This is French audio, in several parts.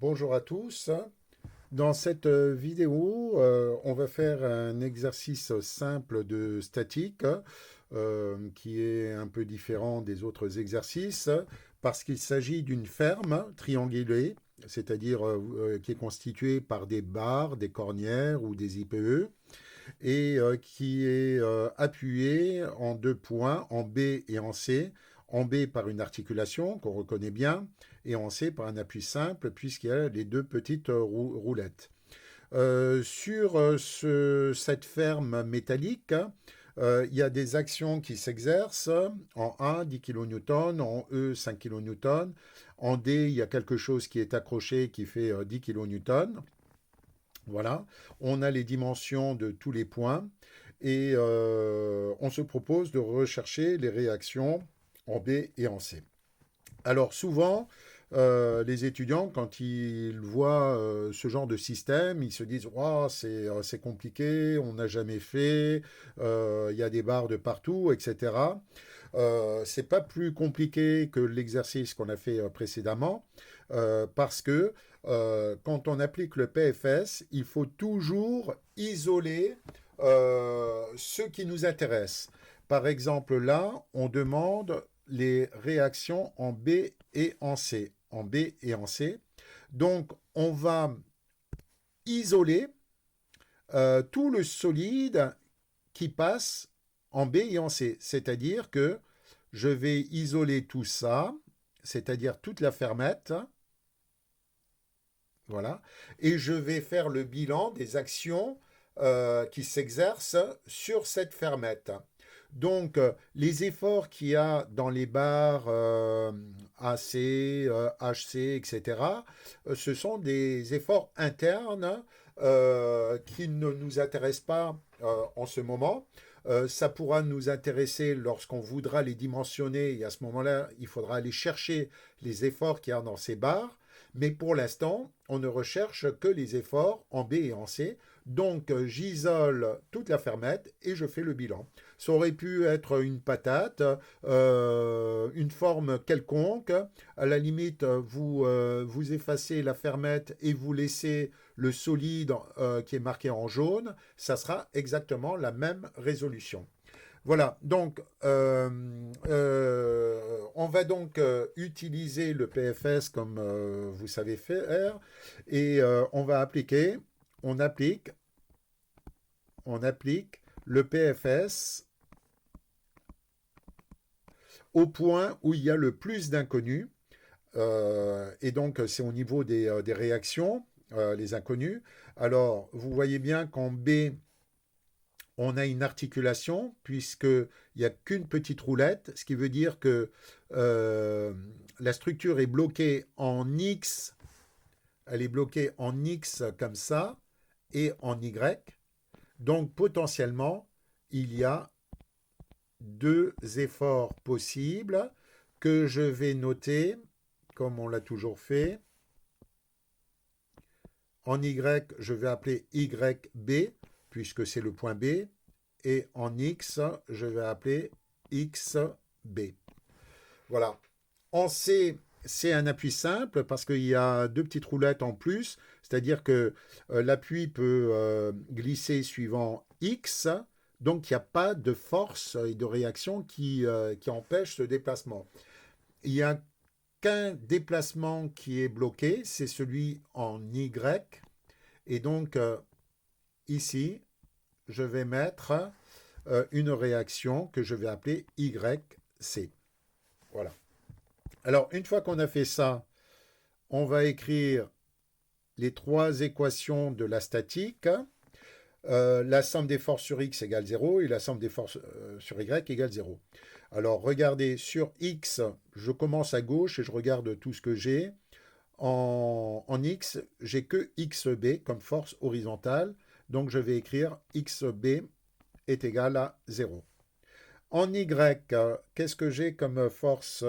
Bonjour à tous. Dans cette vidéo, on va faire un exercice simple de statique qui est un peu différent des autres exercices parce qu'il s'agit d'une ferme triangulée, c'est-à-dire qui est constituée par des barres, des cornières ou des IPE et qui est appuyée en deux points, en B et en C. En B par une articulation qu'on reconnaît bien et en C par un appui simple puisqu'il y a les deux petites roulettes. Sur cette ferme métallique, il y a des actions qui s'exercent en A 10 kN, en E 5 kN, en D il y a quelque chose qui est accroché qui fait 10 kN. Voilà, on a les dimensions de tous les points et on se propose de rechercher les réactions en B et en C. Alors souvent, les étudiants, quand ils voient ce genre de système, ils se disent wow, c'est compliqué, on n'a jamais fait, il y a des barres de partout, etc. C'est pas plus compliqué que l'exercice qu'on a fait précédemment, parce que quand on applique le PFS, il faut toujours isoler ce qui nous intéresse. Par exemple, là, on demande les réactions en B et en C. En B et en C. Donc, on va isoler tout le solide qui passe en B et en C. C'est-à-dire que je vais isoler tout ça, c'est-à-dire toute la fermette, voilà, et je vais faire le bilan des actions qui s'exercent sur cette fermette. Donc, les efforts qu'il y a dans les barres AC, HC, etc., ce sont des efforts internes qui ne nous intéressent pas en ce moment. Ça pourra nous intéresser lorsqu'on voudra les dimensionner et à ce moment-là, il faudra aller chercher les efforts qu'il y a dans ces barres. Mais pour l'instant, on ne recherche que les efforts en B et en C. Donc, j'isole toute la fermette et je fais le bilan. Ça aurait pu être une patate, une forme quelconque. À la limite, vous effacez la fermette et vous laissez le solide qui est marqué en jaune. Ça sera exactement la même résolution. Voilà, donc on va donc utiliser le PFS comme vous savez faire et on applique, on applique le PFS au point où il y a le plus d'inconnus. Et donc, c'est au niveau des réactions, les inconnus. Alors, vous voyez bien qu'en B, on a une articulation, puisqu'il n'y a qu'une petite roulette, ce qui veut dire que la structure est bloquée en X, elle est bloquée en X comme ça, et en Y. Donc, potentiellement, il y a deux efforts possibles que je vais noter, comme on l'a toujours fait. En Y, je vais appeler YB, puisque c'est le point B. Et en X, je vais appeler XB. Voilà. En C, c'est un appui simple parce qu'il y a deux petites roulettes en plus, c'est-à-dire que l'appui peut glisser suivant X, donc il n'y a pas de force et de réaction qui empêche ce déplacement. Il n'y a qu'un déplacement qui est bloqué, c'est celui en Y, et donc ici, je vais mettre une réaction que je vais appeler YC. Voilà. Alors, une fois qu'on a fait ça, on va écrire les trois équations de la statique. La somme des forces sur X égale 0 et la somme des forces sur Y égale 0. Alors, regardez, sur X, je commence à gauche et je regarde tout ce que j'ai. En X, j'ai que XB comme force horizontale. Donc, je vais écrire XB est égal à 0. En Y, qu'est-ce que j'ai comme force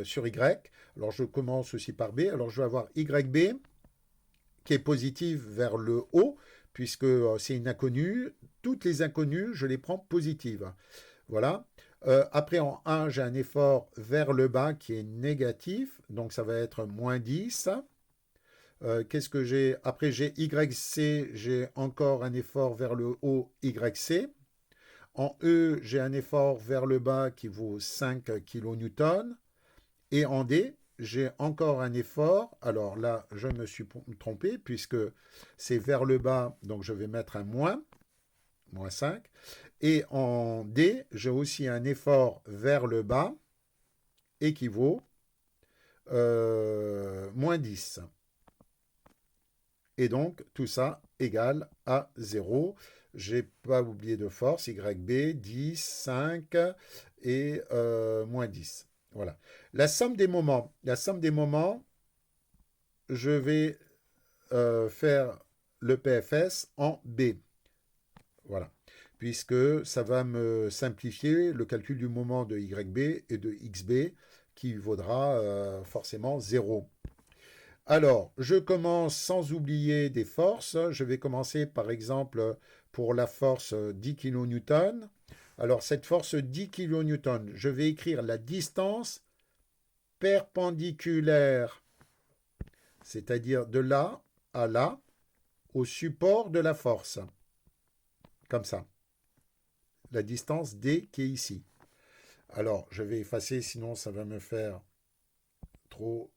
sur Y? Alors je commence aussi par B. Alors je vais avoir YB qui est positive vers le haut, puisque c'est une inconnue. Toutes les inconnues, je les prends positives. Voilà. Après, en 1, j'ai un effort vers le bas qui est négatif, donc ça va être moins 10. Qu'est-ce que j'ai? Après, j'ai YC, j'ai encore un effort vers le haut YC. En E, j'ai un effort vers le bas qui vaut 5 kN. Et en D, j'ai encore un effort. Alors là, je me suis trompé puisque c'est vers le bas, donc je vais mettre un moins 5. Et en D, j'ai aussi un effort vers le bas équivaut moins 10. Et donc, tout ça égale à 0. J'ai pas oublié de force, YB, 10, 5 et moins 10. Voilà. La somme des moments, je vais faire le PFS en B. Voilà. Puisque ça va me simplifier le calcul du moment de YB et de XB qui vaudra forcément 0. Alors, je commence sans oublier des forces. Je vais commencer par exemple pour la force 10 kN. Alors, cette force 10 kN, je vais écrire la distance perpendiculaire, c'est-à-dire de là à là, au support de la force. Comme ça. La distance D qui est ici. Alors, je vais effacer, sinon ça va me faire trop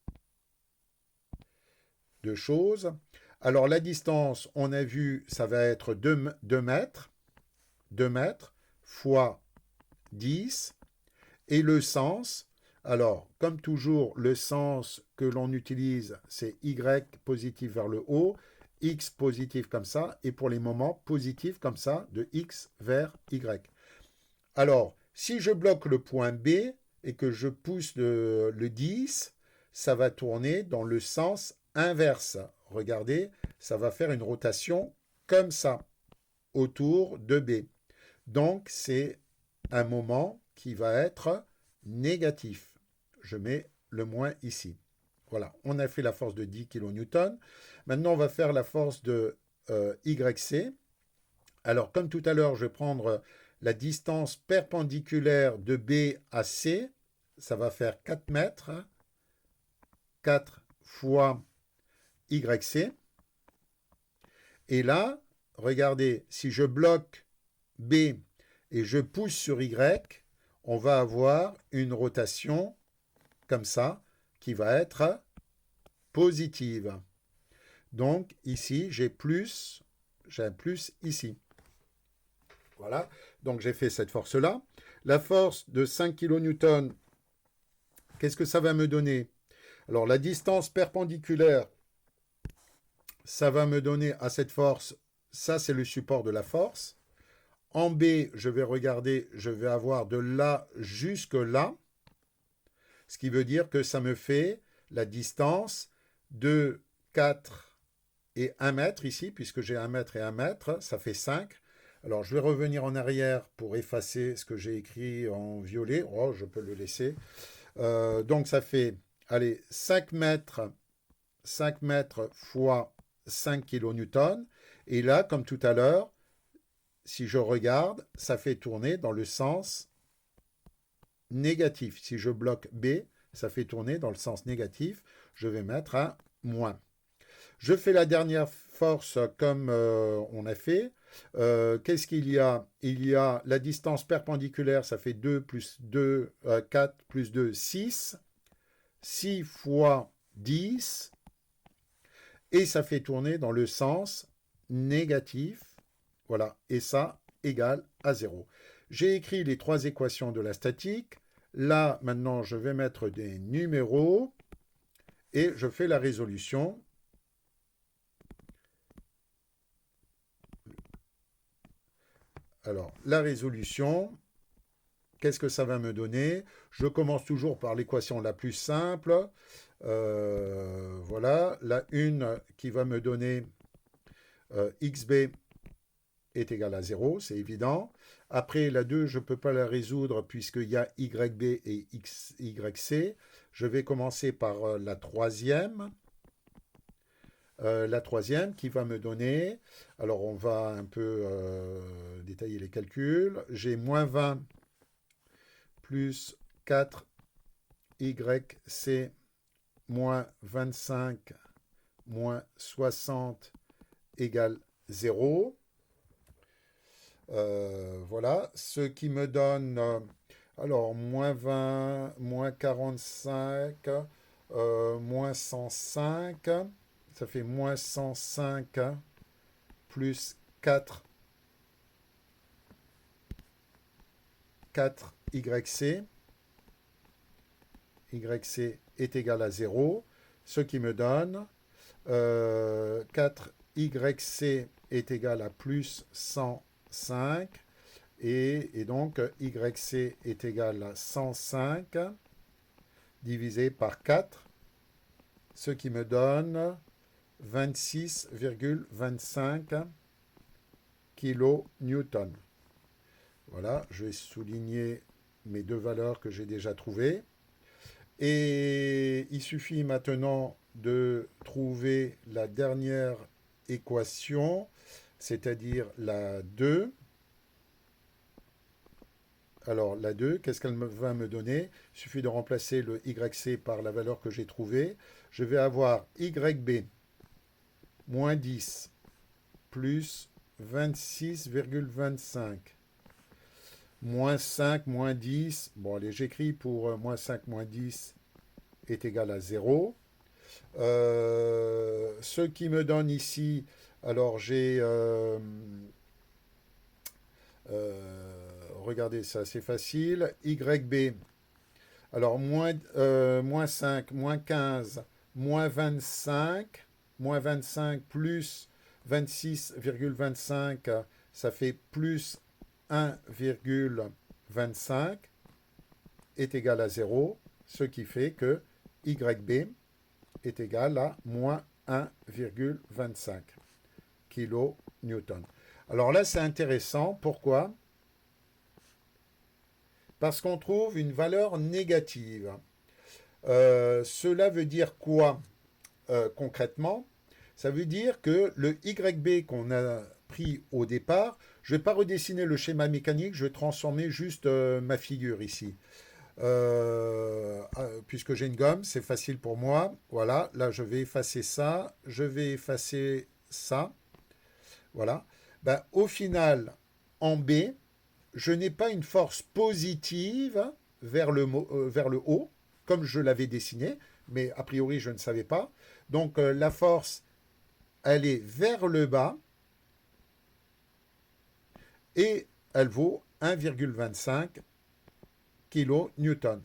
de choses. Alors, la distance, on a vu, ça va être 2 mètres. 2 mètres fois 10. Et le sens, alors, comme toujours, le sens que l'on utilise, c'est Y positif vers le haut, X positif comme ça, et pour les moments positifs comme ça, de X vers Y. Alors, si je bloque le point B et que je pousse le 10, ça va tourner dans le sens inverse. Regardez, ça va faire une rotation comme ça, autour de B. Donc, c'est un moment qui va être négatif. Je mets le moins ici. Voilà, on a fait la force de 10 kN. Maintenant, on va faire la force de YC. Alors, comme tout à l'heure, je vais prendre la distance perpendiculaire de B à C. Ça va faire 4 mètres. 4 fois YC. Et là, regardez, si je bloque B et je pousse sur Y, on va avoir une rotation comme ça qui va être positive. Donc ici, j'ai un plus ici. Voilà, donc j'ai fait cette force-là. La force de 5 kN, qu'est-ce que ça va me donner? Alors la distance perpendiculaire, ça va me donner à cette force, ça c'est le support de la force. En B, je vais regarder, je vais avoir de là jusque là, ce qui veut dire que ça me fait la distance de 4 et 1 mètre ici, puisque j'ai 1 mètre et 1 mètre, ça fait 5. Alors je vais revenir en arrière pour effacer ce que j'ai écrit en violet. Oh, je peux le laisser. Donc ça fait, allez, 5 mètres fois 5 kN. Et là, comme tout à l'heure, si je regarde, ça fait tourner dans le sens négatif. Si je bloque B, ça fait tourner dans le sens négatif. Je vais mettre un moins. Je fais la dernière force comme on a fait. Qu'est-ce qu'il y a? Il y a la distance perpendiculaire, ça fait 2 plus 2, 4 plus 2, 6. 6 fois 10. Et ça fait tourner dans le sens négatif. Voilà, et ça égale à 0. J'ai écrit les 3 équations de la statique. Là, maintenant, je vais mettre des numéros et je fais la résolution. Alors, la résolution, qu'est-ce que ça va me donner? Je commence toujours par l'équation la plus simple. Voilà, la 1 qui va me donner XB est égal à 0, c'est évident. Après, la 2, je ne peux pas la résoudre puisqu'il y a YB et YC. Je vais commencer par la troisième. La troisième qui va me donner, alors on va un peu détailler les calculs, j'ai moins 20 plus 4YC moins 25 moins 60 égale 0. Voilà, ce qui me donne, alors, moins 20, moins 45, moins 105, ça fait moins 105 plus 4, 4YC. YC est égal à 0, ce qui me donne 4YC est égal à plus 105, et donc YC est égal à 105 divisé par 4, ce qui me donne 26,25 kN. Voilà, je vais souligner mes deux valeurs que j'ai déjà trouvées. Et il suffit maintenant de trouver la dernière équation, c'est-à-dire la 2. Alors, la 2, qu'est-ce qu'elle va me donner? Il suffit de remplacer le YC par la valeur que j'ai trouvée. Je vais avoir YB moins 10 plus 26,25. Moins 5, moins 10. Bon, allez, j'écris pour moins 5, moins 10 est égal à 0. Ce qui me donne ici, alors j'ai... regardez, c'est assez facile. YB, alors moins 5, moins 15, moins 25 plus 26,25, ça fait plus 1,25 est égal à 0, ce qui fait que YB est égal à moins 1,25 kN. Alors là, c'est intéressant. Pourquoi? Parce qu'on trouve une valeur négative. Cela veut dire quoi concrètement? Ça veut dire que le YB qu'on a pris au départ, je ne vais pas redessiner le schéma mécanique, je vais transformer juste ma figure ici. Puisque j'ai une gomme, c'est facile pour moi. Voilà, là je vais effacer ça, je vais effacer ça. Voilà. Ben, au final, en B, je n'ai pas une force positive vers le haut, comme je l'avais dessiné, mais a priori je ne savais pas. Donc la force, elle est vers le bas et elle vaut 1,25 kN.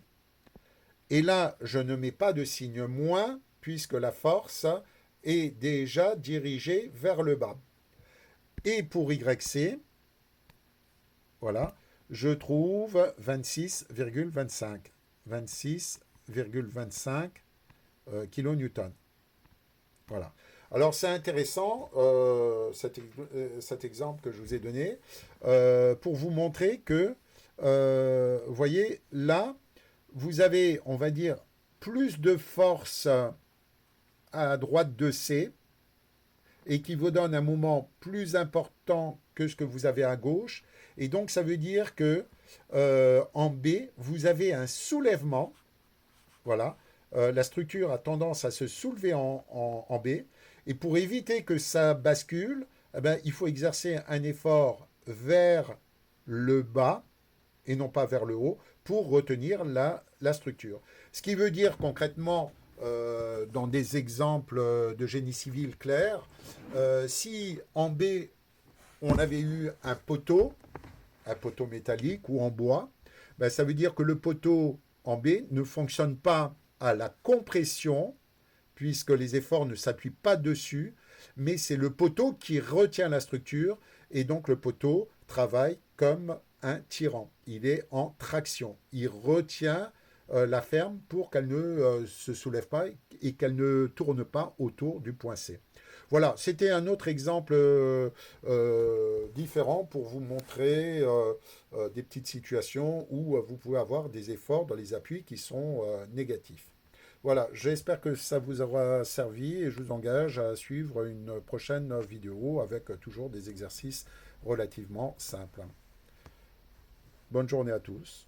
Et là, je ne mets pas de signe moins, puisque la force est déjà dirigée vers le bas. Et pour YC, voilà, je trouve 26,25. 26,25 kN. Voilà. Alors c'est intéressant, cet exemple que je vous ai donné, pour vous montrer que, vous voyez, là, vous avez, on va dire, plus de force à droite de C, et qui vous donne un moment plus important que ce que vous avez à gauche. Et donc, ça veut dire que en B, vous avez un soulèvement. Voilà. La structure a tendance à se soulever en B. Et pour éviter que ça bascule, eh ben, il faut exercer un effort vers le bas et non pas vers le haut pour retenir la structure. Ce qui veut dire concrètement, dans des exemples de génie civil clairs, si en B, on avait eu un poteau métallique ou en bois, ben, ça veut dire que le poteau en B ne fonctionne pas à la compression, puisque les efforts ne s'appuient pas dessus, mais c'est le poteau qui retient la structure, et donc le poteau travaille comme un tyran. Il est en traction. Il retient la ferme pour qu'elle ne se soulève pas et qu'elle ne tourne pas autour du point C. Voilà, c'était un autre exemple différent pour vous montrer des petites situations où vous pouvez avoir des efforts dans les appuis qui sont négatifs. Voilà, j'espère que ça vous aura servi et je vous engage à suivre une prochaine vidéo avec toujours des exercices relativement simples. Bonne journée à tous.